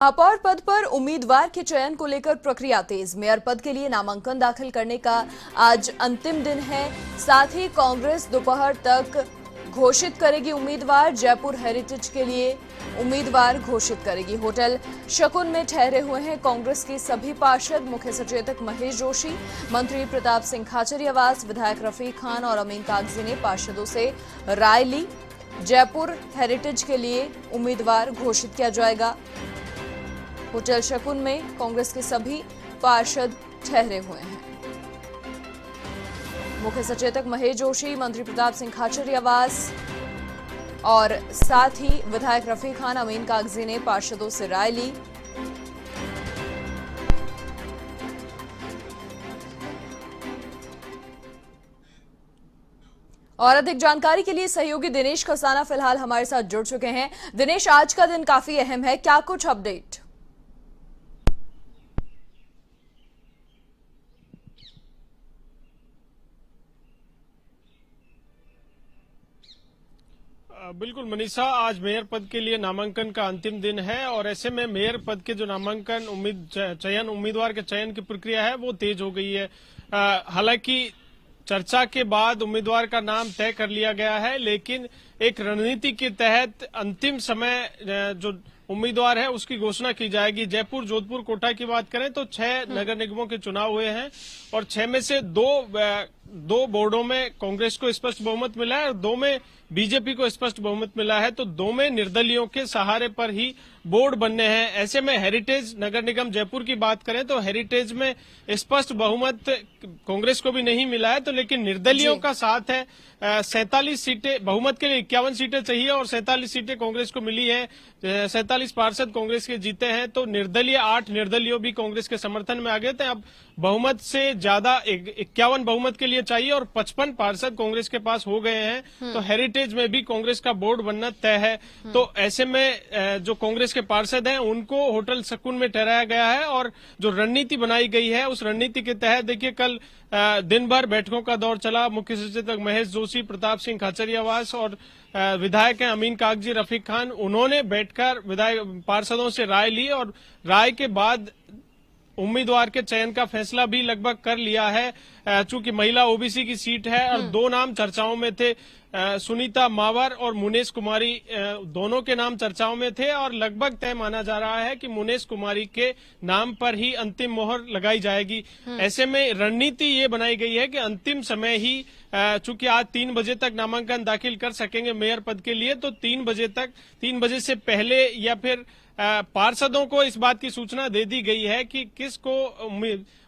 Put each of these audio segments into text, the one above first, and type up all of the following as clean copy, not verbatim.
महापौर पद पर उम्मीदवार के चयन को लेकर प्रक्रिया तेज। मेयर पद के लिए नामांकन दाखिल करने का आज अंतिम दिन है। साथ ही कांग्रेस दोपहर तक घोषित करेगी उम्मीदवार। जयपुर हेरिटेज के लिए उम्मीदवार घोषित करेगी। होटल शकुन में ठहरे हुए हैं कांग्रेस के सभी पार्षद। मुख्य सचेतक महेश जोशी, मंत्री प्रताप सिंह खाचरियावास, विधायक रफीक खान और अमीन कागजी ने पार्षदों से राय ली। जयपुर हेरिटेज के लिए उम्मीदवार घोषित किया जाएगा। होटल शकुन में कांग्रेस के सभी पार्षद ठहरे हुए हैं। मुख्य सचेतक महेश जोशी, मंत्री प्रताप सिंह खाचरियावास और साथ ही विधायक रफीक खान, अमीन कागजी ने पार्षदों से राय ली। और अधिक जानकारी के लिए सहयोगी दिनेश खसाना फिलहाल हमारे साथ जुड़ चुके हैं। दिनेश, आज का दिन काफी अहम है, क्या कुछ अपडेट? बिल्कुल मनीषा, आज मेयर पद के लिए नामांकन का अंतिम दिन है और ऐसे में मेयर पद के जो नामांकन उम्मीदवार के चयन की प्रक्रिया है वो तेज हो गई है। हालांकि चर्चा के बाद उम्मीदवार का नाम तय कर लिया गया है, लेकिन एक रणनीति के तहत अंतिम समय जो उम्मीदवार है उसकी घोषणा की जाएगी। जयपुर, जोधपुर, कोटा की बात करें तो 6 नगर निगमों के चुनाव हुए हैं और 6 में से दो बोर्डों में कांग्रेस को स्पष्ट बहुमत मिला है और 2 में बीजेपी को स्पष्ट बहुमत मिला है। तो 2 में निर्दलीयों के सहारे पर ही बोर्ड बनने हैं। ऐसे में हेरिटेज नगर निगम जयपुर की बात करें तो हेरिटेज में स्पष्ट बहुमत कांग्रेस को भी नहीं मिला है, तो लेकिन निर्दलीयों का साथ है। 47 सीटें, बहुमत के लिए 51 सीटें चाहिए और 47 सीटें कांग्रेस को मिली है। 47 पार्षद कांग्रेस के जीते हैं, तो निर्दलीय 8 निर्दलीयों भी कांग्रेस के समर्थन में आ गए थे। अब बहुमत से ज्यादा 51 बहुमत के लिए चाहिए और 55 पार्षद कांग्रेस के पास हो गए हैं। तो हेरिटेज में भी कांग्रेस का बोर्ड बनना तय है। तो ऐसे में जो कांग्रेस के पार्षद हैं उनको होटल शकुन में ठहराया गया है और जो रणनीति बनाई गई है उस रणनीति के तहत देखिए कल दिन भर बैठकों का दौर चला। मुख्य सचेतक महेश जोशी, प्रताप सिंह खाचरियावास और विधायक हैं अमीन कागजी, रफीक खान, उन्होंने बैठकर विधायक पार्षदों से राय ली और राय के बाद उम्मीदवार के चयन का फैसला भी लगभग कर लिया है। चूंकि महिला ओबीसी की सीट है और 2 नाम चर्चाओं में थे, सुनीता मावर और मुनेश कुमारी, दोनों के नाम चर्चाओं में थे और लगभग तय माना जा रहा है कि मुनेश कुमारी के नाम पर ही अंतिम मोहर लगाई जाएगी। ऐसे में रणनीति ये बनाई गई है कि अंतिम समय ही, चूंकि आज 3 बजे तक नामांकन दाखिल कर सकेंगे मेयर पद के लिए, तो 3 बजे से पहले या फिर पार्षदों को इस बात की सूचना दे दी गई है कि किसको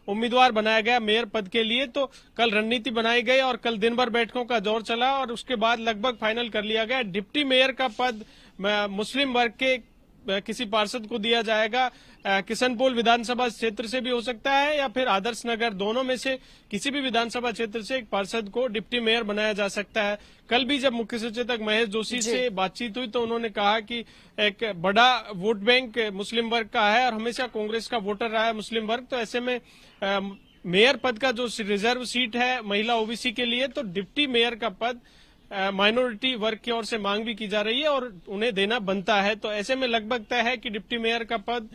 उम्मीदवार बनाया गया मेयर पद के लिए। तो कल रणनीति बनाई गई और कल दिन भर बैठकों का दौर चला और उसके बाद लगभग फाइनल कर लिया गया। डिप्टी मेयर का पद मुस्लिम वर्ग के किसी पार्षद को दिया जाएगा। किशनपोल विधानसभा क्षेत्र से भी हो सकता है या फिर आदर्श नगर, दोनों में से किसी भी विधानसभा क्षेत्र से एक पार्षद को डिप्टी मेयर बनाया जा सकता है। कल भी जब मुख्य सचेतक महेश जोशी से बातचीत हुई तो उन्होंने कहा कि एक बड़ा वोट बैंक मुस्लिम वर्ग का है और हमेशा कांग्रेस का वोटर रहा है मुस्लिम वर्ग। तो ऐसे में मेयर पद का जो रिजर्व सीट है महिला ओबीसी के लिए, तो डिप्टी मेयर का पद माइनॉरिटी वर्ग की ओर से मांग भी की जा रही है और उन्हें देना बनता है। तो ऐसे में लगभग तय है कि डिप्टी मेयर का पद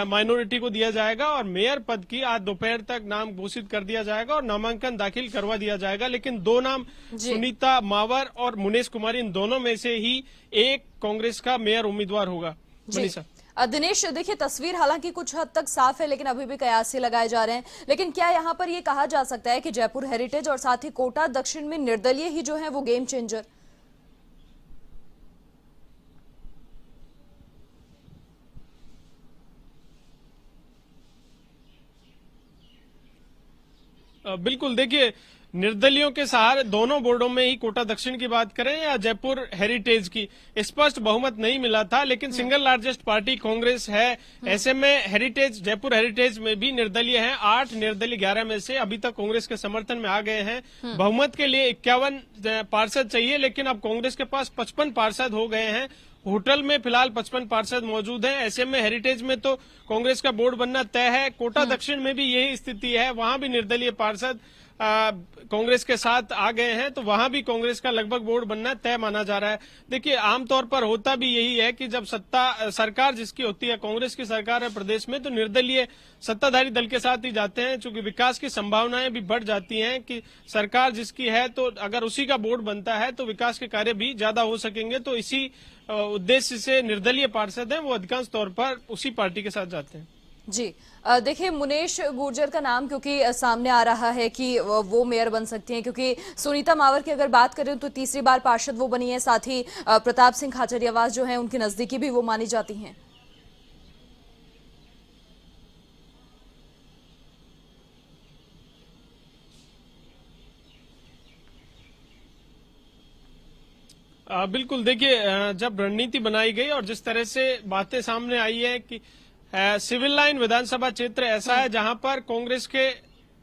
माइनॉरिटी को दिया जाएगा और मेयर पद की आज दोपहर तक नाम घोषित कर दिया जाएगा और नामांकन दाखिल करवा दिया जाएगा। लेकिन 2 नाम सुनीता मावर और मुनेश कुमारी, इन दोनों में से ही एक कांग्रेस का मेयर उम्मीदवार होगा। मनीषा, दिनेश, देखिए तस्वीर हालांकि कुछ हद तक साफ है लेकिन अभी भी कयास से लगाए जा रहे हैं। लेकिन क्या यहाँ पर ये कहा जा सकता है कि जयपुर हेरिटेज और साथ ही कोटा दक्षिण में निर्दलीय ही जो है वो गेम चेंजर? बिल्कुल, देखिए निर्दलियों के सहारे दोनों बोर्डों में ही, कोटा दक्षिण की बात करें या जयपुर हेरिटेज की, स्पष्ट बहुमत नहीं मिला था, लेकिन सिंगल लार्जेस्ट पार्टी कांग्रेस है। ऐसे में हेरिटेज, जयपुर हेरिटेज में भी निर्दलीय हैं। 8 निर्दलीय 11 में से अभी तक कांग्रेस के समर्थन में आ गए हैं। बहुमत के लिए 51 पार्षद चाहिए, लेकिन अब कांग्रेस के पास 55 पार्षद हो गए हैं। होटल में फिलहाल 55 पार्षद मौजूद हैं। ऐसे में हेरिटेज में तो कांग्रेस का बोर्ड बनना तय है। कोटा दक्षिण में भी यही स्थिति है, वहां भी निर्दलीय पार्षद कांग्रेस के साथ आ गए हैं, तो वहां भी कांग्रेस का लगभग बोर्ड बनना तय माना जा रहा है। देखिए, आमतौर पर होता भी यही है कि जब सरकार जिसकी होती है, कांग्रेस की सरकार है प्रदेश में, तो निर्दलीय सत्ताधारी दल के साथ ही जाते हैं, चूंकि विकास की संभावनाएं भी बढ़ जाती हैं कि सरकार जिसकी है तो अगर उसी का बोर्ड बनता है तो विकास के कार्य भी ज्यादा हो सकेंगे। तो इसी उद्देश्य से निर्दलीय पार्षद हैं वो अधिकांश तौर पर उसी पार्टी के साथ जाते हैं। जी, देखिए, मुनेश गुर्जर का नाम क्योंकि सामने आ रहा है कि वो मेयर बन सकती हैं, क्योंकि सुनीता मावर की अगर बात करें तो तीसरी बार पार्षद वो बनी है, साथ ही प्रताप सिंह खाचरियावास जो हैं उनकी नजदीकी भी वो मानी जाती हैं। बिल्कुल, देखिए, जब रणनीति बनाई गई और जिस तरह से बातें सामने आई है कि सिविल लाइन विधानसभा क्षेत्र ऐसा है जहां पर कांग्रेस के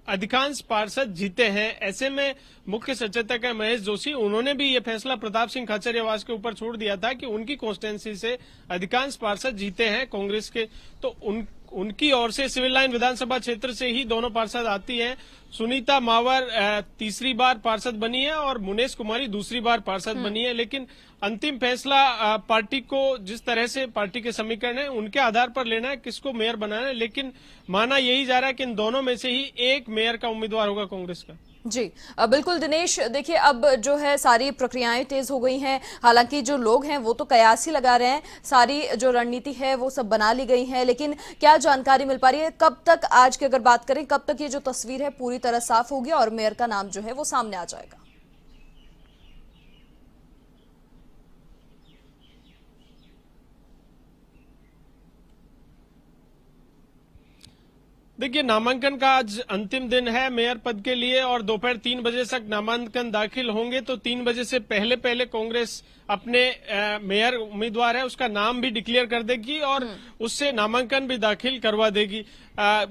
अधिकांश पार्षद जीते हैं, ऐसे में मुख्य सचेतक है महेश जोशी, उन्होंने भी ये फैसला प्रताप सिंह खाचरियावास के ऊपर छोड़ दिया था कि उनकी कॉन्स्टिट्यूंसी से अधिकांश पार्षद जीते हैं कांग्रेस के, तो उनकी ओर से सिविल लाइन विधानसभा क्षेत्र से ही दोनों पार्षद आती हैं। सुनीता मावर तीसरी बार पार्षद बनी है और मुनेश कुमारी दूसरी बार पार्षद बनी है, लेकिन अंतिम फैसला पार्टी को, जिस तरह से पार्टी के समीकरण है उनके आधार पर लेना है किसको मेयर बनाना है, लेकिन माना यही जा रहा है कि इन दोनों में से ही एक मेयर का उम्मीदवार होगा कांग्रेस का। जी, बिल्कुल दिनेश, देखिए, अब जो है सारी प्रक्रियाएं तेज हो गई हैं। हालांकि जो लोग हैं वो तो कयास ही लगा रहे हैं, सारी जो रणनीति है वो सब बना ली गई है, लेकिन क्या जानकारी मिल पा रही है कब तक, आज की अगर बात करें, कब तक ये जो तस्वीर है पूरी तरह साफ होगी और मेयर का नाम जो है वो सामने आ जाएगा? देखिए, नामांकन का आज अंतिम दिन है मेयर पद के लिए और दोपहर 3 बजे तक नामांकन दाखिल होंगे, तो 3 बजे से पहले पहले कांग्रेस अपने मेयर उम्मीदवार है उसका नाम भी डिक्लेयर कर देगी और उससे नामांकन भी दाखिल करवा देगी।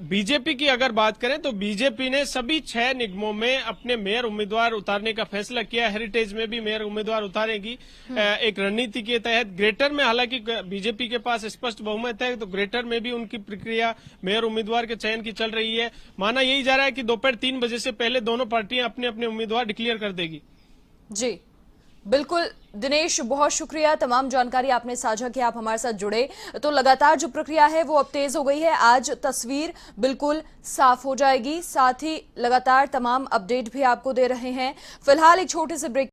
बीजेपी की अगर बात करें तो बीजेपी ने सभी 6 निगमों में अपने मेयर उम्मीदवार उतारने का फैसला किया। हेरिटेज में भी मेयर उम्मीदवार उतारेगी एक रणनीति के तहत। ग्रेटर में हालांकि बीजेपी के पास स्पष्ट बहुमत है, तो ग्रेटर में भी उनकी प्रक्रिया मेयर उम्मीदवार के चयन की चल रही है। माना यही जा रहा है कि दोपहर 3 बजे से पहले दोनों पार्टियां अपने अपने उम्मीदवार डिक्लेयर कर देगी। जी, बिल्कुल दिनेश, बहुत शुक्रिया, तमाम जानकारी आपने साझा की, आप हमारे साथ जुड़े। तो लगातार जो प्रक्रिया है वो अब तेज हो गई है, आज तस्वीर बिल्कुल साफ हो जाएगी, साथ ही लगातार तमाम अपडेट भी आपको दे रहे हैं। फिलहाल एक छोटे से ब्रेक